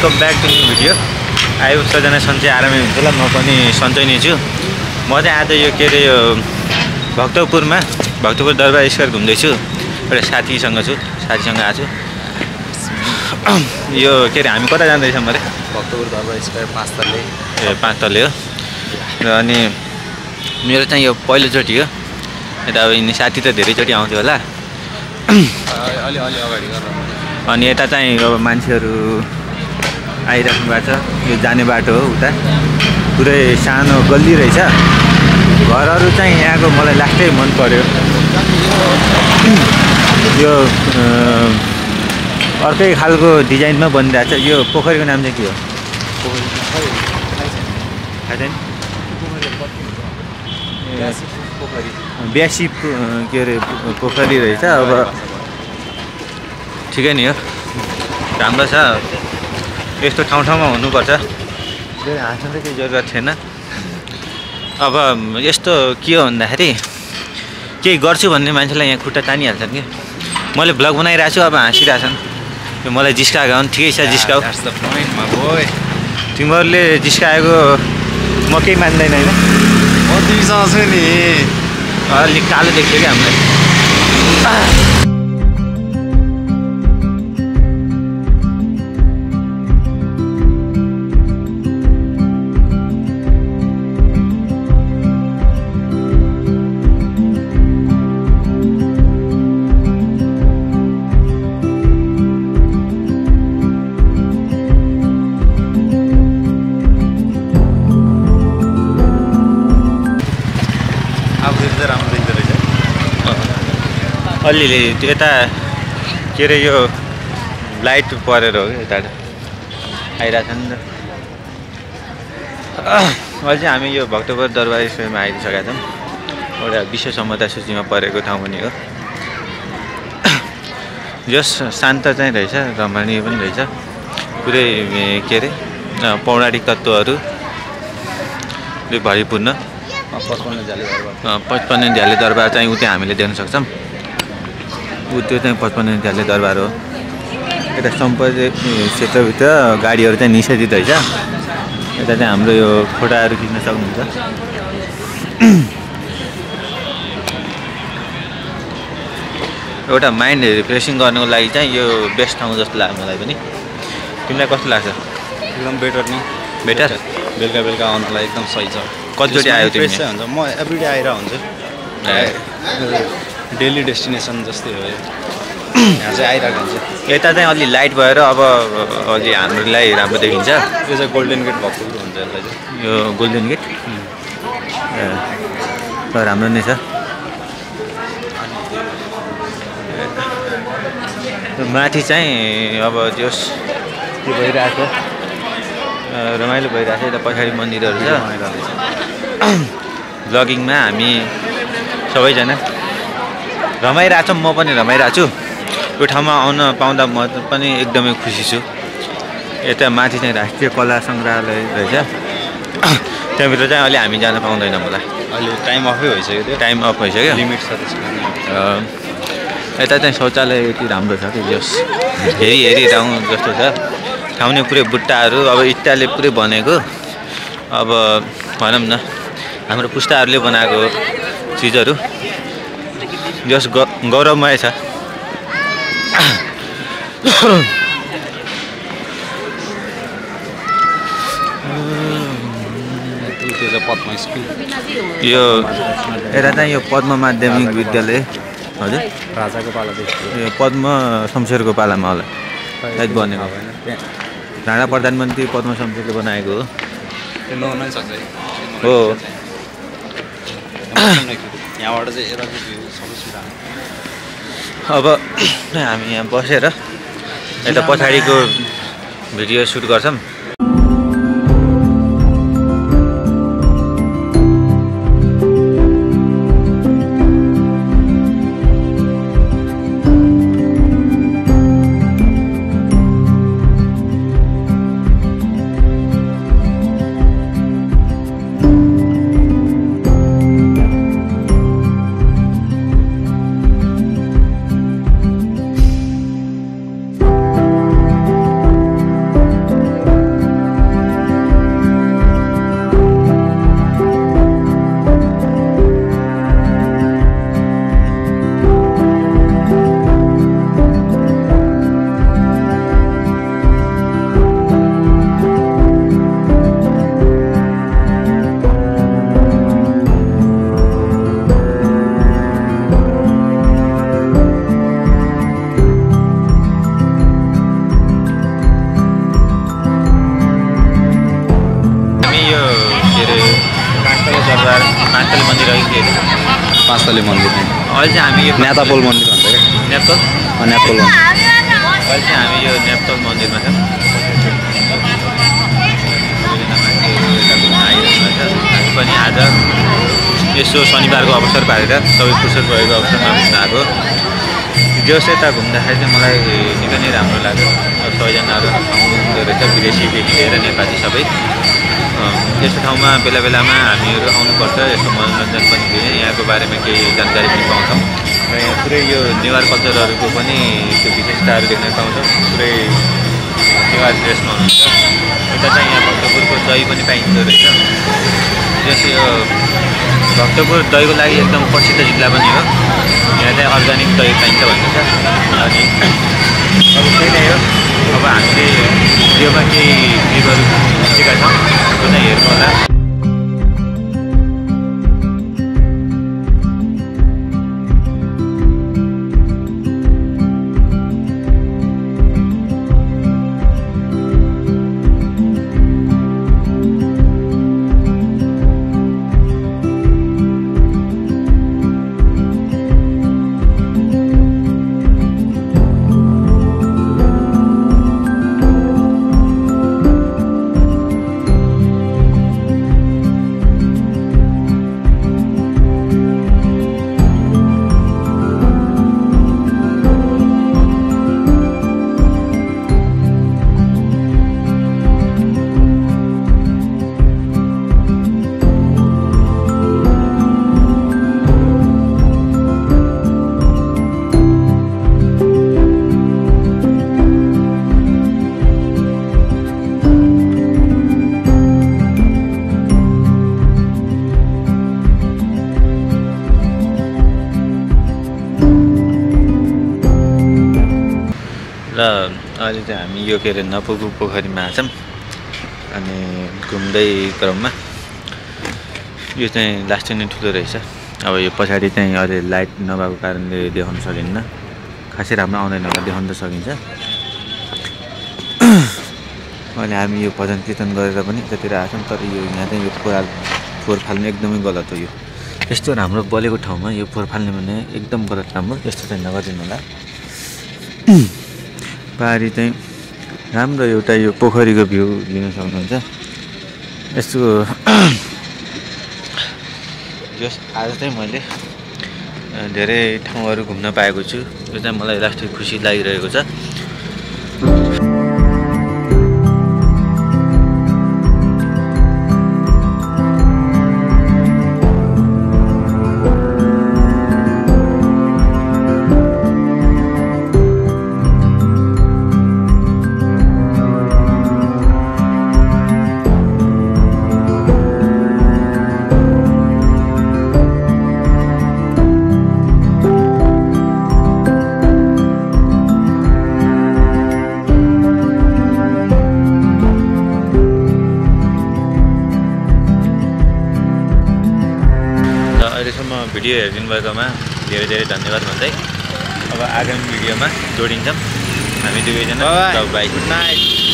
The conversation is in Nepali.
Welcome back to new video. आयो सबजना सन्चै आरामै हुन्छ होला, म पनि सन्चै नै छु। म चाहिँ आज यो के अरे यो भक्तपुर दरबार स्क्वायर घुम्दैछु। एउटा साथीसँग छु, साथीसँग आएको छु। यो के अरे हामी कता जाँदैछौँ अरे? भक्तपुर दरबार स्क्वायर 5 तल्ले। 5 तल्ले हो। र अनि मेरो चाहिँ यो पहिलोचोटि हो। यता अब यिनी साथी त धेरैचोटि आउँथ्यो होला। अलि अगाडि गरेर अनि यता चाहिँ अब मान्छेहरू आइराख्नु भएको छ। यो जाने बाटो हो, उता पुरै सानो गल्ली रहेछ। घरहरू चाहिँ यहाँको मलाई लास्टै मन पर्यो। यो अर्कै खालको डिजाइनमा बनिरहेको छ। यो पोखरीको नाम चाहिँ के हो? ब्यासी के अरे पोखरी रहेछ। अब ठिकै नि हो, राम्रो छ। यस्तो ठाउँमा हुनुपर्छ। धेरै हाँस्नु चाहिँ केही जरुरत छैन। अब यस्तो के हो भन्दाखेरि केही गर्छु भन्ने मान्छेलाई यहाँ खुट्टा तानिहाल्छन् कि। मैले भ्लग बनाइरहेको छु, अब हाँसिरहेछन्। यो मलाई जिस्काएको हो नि, ठिकै छ जिस्काऊ। तिमीहरूले जिस्काएको म केही मान्दैन होइन। म तिमीसँग छु नि। अलिक कालो देख्यो क्या हामीलाई। अलिअलि यता के अरे यो लाइट परेर हो कि यता आइरहेको छ नि त। अहिले चाहिँ हामी यो भक्तपुर दरबार स्क्वायरमा आइसकेका छौँ। एउटा विश्व सम्पदा सूचीमा परेको ठाउँ पनि हो। जस शान्त चाहिँ रहेछ, रमणीय पनि रहेछ। पुरै के अरे पौराणिक तत्त्वहरू भरिपूर्ण। 55 झ्याले दरबार चाहिँ उतै हामीले देख्न सक्छौँ। त्यो चाहिँ 55 झ्याले दरबार हो। यता सम्पत्ति क्षेत्रभित्र गाडीहरू चाहिँ निषेधित रहेछ। यता चाहिँ हाम्रो यो फोटाहरू खिच्न सक्नुहुन्छ। एउटा माइन्ड रिफ्रेसिङ गर्नुको लागि चाहिँ यो बेस्ट ठाउँ जस्तो लाग्यो मलाई पनि। तिमीलाई कस्तो लाग्छ? एकदम बेटर नि। बेटर? बेलुका आउनलाई एकदम सही छ। कतिचोटि आयो तिमी? हुन्छ, म एभ्रिडे आएर हुन्छु। डेली डेस्टिनेसन जस्तै हो। यहाँ चाहिँ आइरहेको हुन्छ। यता चाहिँ अलि लाइट भएर अब अलि हामीलाई राम्रो देखिन्छ। यो चाहिँ गोल्डन गेट भक्तपुर हुन्छ। यसलाई चाहिँ यो गोल्डन गेट राम्रो नै छ। माथि चाहिँ अब जस के भइरहेको छ, रमाइलो भइरहेको छ। यता पछाडि मन्दिरहरू छ। ब्लगिङमा हामी सबैजना रमाइरहेको छौँ। म पनि रमाइरहेको छु। यो ठाउँमा आउन पाउँदा म पनि एकदमै खुसी छु। यता माथि चाहिँ राष्ट्रिय कला सङ्ग्रहालय रहेछ। त्यहाँभित्र चाहिँ अहिले हामी जान पाउँदैनौँ होला। अहिले टाइम अफै भइसक्यो। त्यो टाइम अफ भइसक्यो, लिमिट छ त्यसको। यता चाहिँ शौचालय यति राम्रो छ कि जस हेरी ठाउँ जस्तो छ। ठाउँ नै पुरै बुट्टाहरू अब इट्टाले पुरै बनेको। अब भनौँ न हाम्रो पुस्ताहरूले बनाएको चिजहरू जस गौरवमय छ। पद्म स्कुल यो यता चाहिँ यो पद्म माध्यमिक विद्यालय। हजुर, राजाको पालादेखि यो पद्म शमशेरको पालामा होला सायद बनेको। राणा प्रधानमन्त्री पद्म शमशेरले बनाएको हो। हो, यहाँबाट चाहिँ सबै सुविधा। अब हामी यहाँ बसेर यता पछाडिको भिडियो सुट गर्छौँ। पाँचतले मन्दिर हो कि पाँचतले मन्दिर नै अहिले चाहिँ हामी यो न्यातापोल मन्दिर भन्छ क्या न्याप्तल न्यातापोल अहिले चाहिँ हामी यो न्याप्तल मन्दिरमा छौँ हामी पनि आज यसो शनिबारको अवसर पारेर सबै फुर्सद भएको अवसरमा घुम्न आएको जोस् यता घुम्दाखेरि चाहिँ मलाई निकै नै राम्रो लाग्यो सबैजनाहरू आउनुहुँदो रहेछ विदेशीदेखि लिएर नेपाली सबै यस्तो ठाउँमा बेला बेलामा हामीहरू आउनुपर्छ यस्तो मनोरञ्जन पनि दिने यहाँको बारेमा केही जानकारी पनि पाउँछौँ र यहाँ पुरै यो नेवार कल्चरहरूको पनि त्यो विशेषताहरू देख्न पाउँछौँ पुरै नेवार ड्रेसमा हुनुहुन्छ यता चाहिँ यहाँ भक्तपुरको दही पनि पाइँदो रहेछ जस यो भक्तपुर दहीको लागि एकदम प्रसिद्ध जिल्ला पनि हो यहाँ चाहिँ अर्ग्यानिक दही पाइन्छ भन्छ अनि अब त्यही नै हो अब हामीले योमा केही क्लिपहरू खिचेका छौँ त्यो चाहिँ हेर्नु होला र अहिले चाहिँ हामी यो के अरे नपुगु पोखरीमा छौँ अनि घुम्दै क्रममा यो चाहिँ लास्टै नै ठुलो रहेछ अब यो पछाडि चाहिँ अहिले लाइट नभएको कारणले देखाउन सकिन्न खासै राम्रो आउँदैन होला देखाउन त सकिन्छ अहिले हामी यो भजन कीर्तन गरेर पनि यतातिर आछौँ तर यो यहाँ चाहिँ यो फोहोर फाल्नु एकदमै गलत हो यो यस्तो राम्रो बलेको ठाउँमा यो फोहोर फाल्ने भने एकदम गलत काम हो यस्तो चाहिँ नगरिदिनु होला पारी चाहिँ राम्रो एउटा यो पोखरीको भ्यू लिन सक्नुहुन्छ यस्तो जस आज चाहिँ मैले धेरै ठाउँहरू घुम्न पाएको छु यो चाहिँ मलाई लास्टै खुसी लागिरहेको छ भिडियो हेरिदिनु भएकोमा धेरै धेरै धन्यवाद भन्दै अब आगामी भिडियोमा जोडिन्छौँ हामी दुवैजना बाई गुड नाइट